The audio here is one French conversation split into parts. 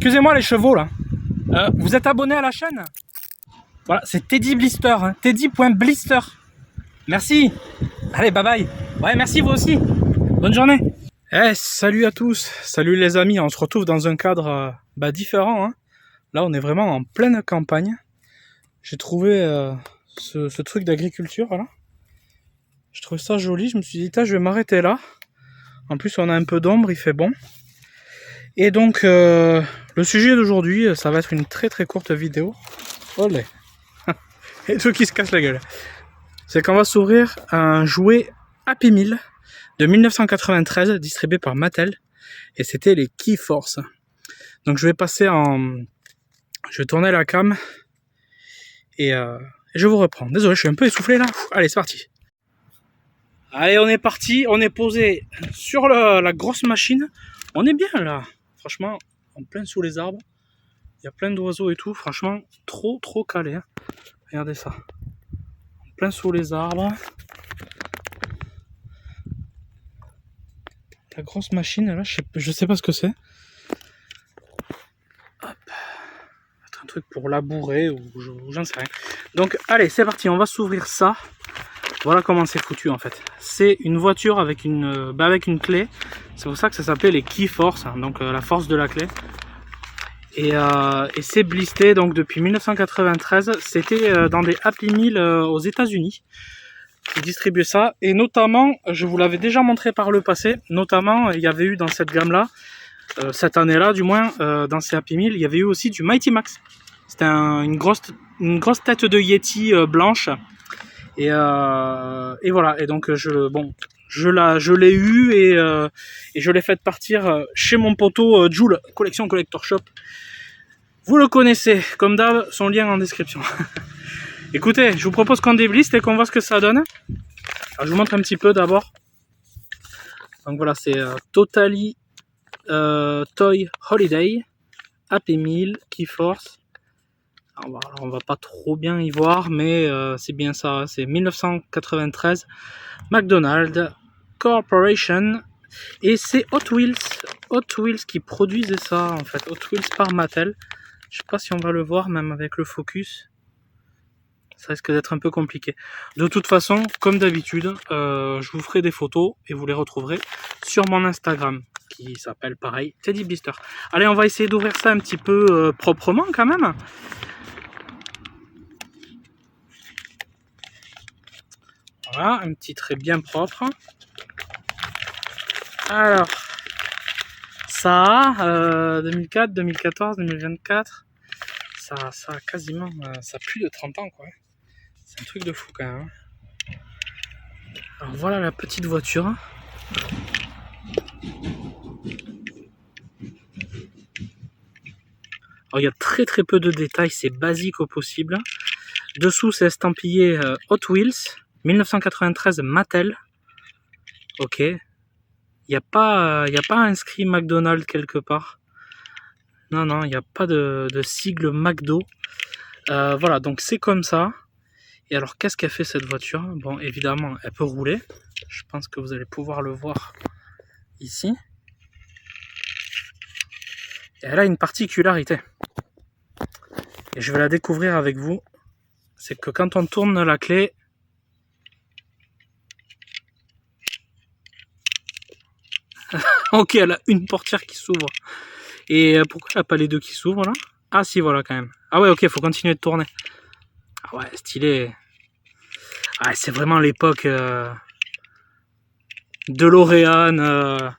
Excusez-moi les chevaux là. Vous êtes abonné à la chaîne? Voilà, c'est Teddy Blister, hein. Teddy.blister. Merci. Allez, bye bye. Ouais, merci vous aussi. Bonne journée. Salut à tous. Salut les amis. On se retrouve dans un cadre différent. Hein. Là, on est vraiment en pleine campagne. J'ai trouvé ce truc d'agriculture là. Je trouve ça joli. Je me suis dit, je vais m'arrêter là. En plus, on a un peu d'ombre, il fait bon. Et donc, le sujet d'aujourd'hui, ça va être une très courte vidéo. Olé. Et ceux qui se cassent la gueule. C'est qu'on va s'ouvrir un jouet Happy Meal de 1993 distribué par Mattel. Et c'était les Keyforce. Donc je vais passer je vais tourner la cam. Et je vous reprends. Désolé, je suis un peu essoufflé là. Allez, c'est parti. Allez, on est parti. On est posé sur la grosse machine. On est bien là. Franchement, en plein sous les arbres. Il y a plein d'oiseaux et tout. Franchement, trop calé. Hein. Regardez ça. En plein sous les arbres. La grosse machine là, je sais pas ce que c'est. Hop. Un truc pour labourer ou j'en sais rien. Donc allez, c'est parti, on va s'ouvrir ça. Voilà comment c'est foutu en fait. C'est une voiture avec une clé. C'est pour ça que ça s'appelait les Keyforce, hein, donc la force de la clé. Et c'est blisté donc depuis 1993. C'était dans des Happy Meal aux États-Unis qui distribuaient ça. Et notamment, je vous l'avais déjà montré par le passé. Notamment, il y avait eu dans cette gamme-là, cette année-là du moins, dans ces Happy Meal, il y avait eu aussi du Mighty Max. C'était une grosse tête de Yeti blanche. Et voilà. Et donc je l'ai eu et je l'ai fait partir chez mon poteau Joule, Collection Collector Shop. Vous le connaissez, comme d'hab, son lien en description. Écoutez, je vous propose qu'on débliste et qu'on voit ce que ça donne. Alors, je vous montre un petit peu d'abord. Donc voilà, c'est Totally Toy Holiday, Happy Meal, Keyforce. Alors, on va pas trop bien y voir, mais c'est bien ça. C'est 1993, McDonald's Corporation. Et c'est Hot Wheels qui produisait ça en fait. Hot Wheels par Mattel. Je sais pas si on va le voir même avec le focus. Ça risque d'être un peu compliqué. De toute façon, comme d'habitude, je vous ferai des photos et vous les retrouverez sur mon Instagram qui s'appelle pareil Teddy Blister. Allez, on va essayer d'ouvrir ça un petit peu proprement quand même. Voilà, un petit trait bien propre. Alors, ça a 2004, 2014, 2024. Ça a quasiment ça a plus de 30 ans quoi. C'est un truc de fou quand même. Alors voilà la petite voiture. Alors il y a très peu de détails, c'est basique au possible. Dessous c'est estampillé Hot Wheels 1993 Mattel. Ok. Il n'y a pas inscrit McDonald's quelque part. Non, il n'y a pas de sigle McDo. Voilà, donc c'est comme ça. Et alors, qu'est-ce qu'elle fait cette voiture? Bon, évidemment, elle peut rouler. Je pense que vous allez pouvoir le voir ici. Et elle a une particularité. Et je vais la découvrir avec vous. C'est que quand on tourne la clé, ok, elle a une portière qui s'ouvre. Et pourquoi elle n'a pas les deux qui s'ouvrent là? Ah si, voilà quand même. Ah ouais, ok, il faut continuer de tourner. Ah ouais, stylé. Ah, c'est vraiment l'époque DeLorean,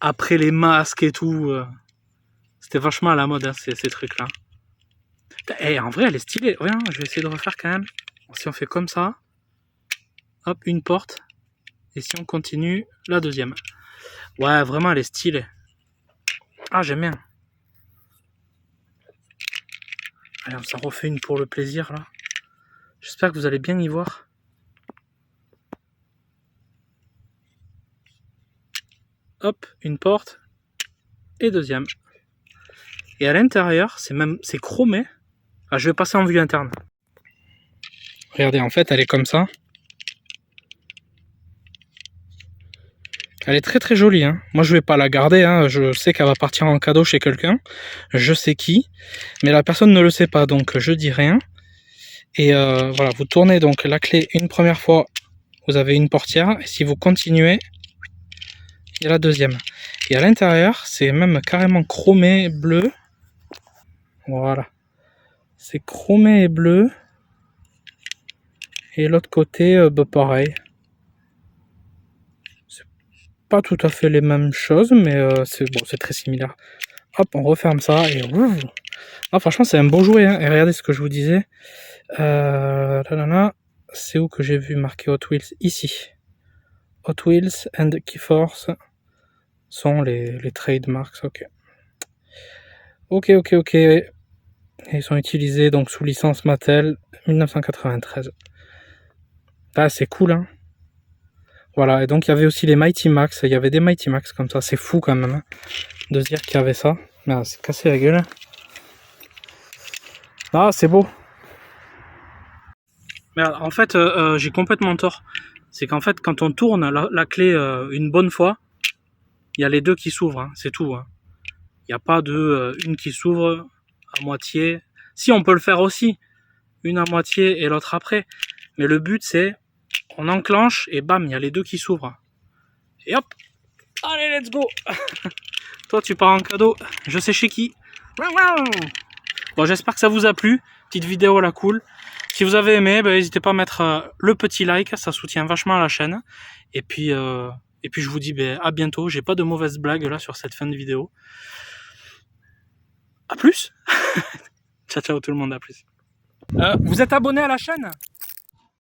après les masques et tout. C'était vachement à la mode, hein, ces trucs-là. Et en vrai, elle est stylée. Regarde, je vais essayer de refaire quand même. Si on fait comme ça, hop, une porte. Et si on continue, la deuxième. Ouais, vraiment, elle est stylée. Ah, j'aime bien. Allez, on s'en refait une pour le plaisir, là. J'espère que vous allez bien y voir. Hop, une porte. Et deuxième. Et à l'intérieur, c'est chromé. Ah, je vais passer en vue interne. Regardez, en fait, elle est comme ça. Elle est très très jolie, hein. Moi je vais pas la garder, hein. Je sais qu'elle va partir en cadeau chez quelqu'un. Je sais qui. Mais la personne ne le sait pas, donc je dis rien. Et voilà, vous tournez donc la clé une première fois, vous avez une portière. Et si vous continuez, il y a la deuxième. Et à l'intérieur, c'est même carrément chromé bleu. Voilà. C'est chromé et bleu. Et l'autre côté, bah, pareil. C'est pas tout à fait les mêmes choses, mais c'est bon, c'est très similaire. Hop, on referme ça et ah, franchement, c'est un beau jouet. Hein. Et regardez ce que je vous disais. C'est où que j'ai vu marqué Hot Wheels? Ici. Hot Wheels and Keyforce sont les trademarks. Ok. Ok. Et ils sont utilisés donc sous licence Mattel 1993. Ah, c'est cool, hein. Voilà, et donc il y avait aussi les Mighty Max. Il y avait des Mighty Max comme ça. C'est fou quand même, hein, de se dire qu'il y avait ça. Ah, c'est cassé la gueule. Ah, c'est beau. Mais en fait, j'ai complètement tort. C'est qu'en fait, quand on tourne la clé une bonne fois, il y a les deux qui s'ouvrent, hein, c'est tout. Hein. Il n'y a pas de une qui s'ouvre à moitié. Si, on peut le faire aussi, une à moitié et l'autre après. Mais le but, c'est on enclenche et bam, il y a les deux qui s'ouvrent. Et hop, allez, let's go. Toi, tu pars en cadeau, je sais chez qui. Bon, j'espère que ça vous a plu. Petite vidéo la cool. Si vous avez aimé, n'hésitez pas à mettre le petit like, ça soutient vachement la chaîne. Et puis je vous dis à bientôt. J'ai pas de mauvaises blagues là sur cette fin de vidéo. A plus. Ciao tout le monde, à plus. Vous êtes abonné à la chaîne?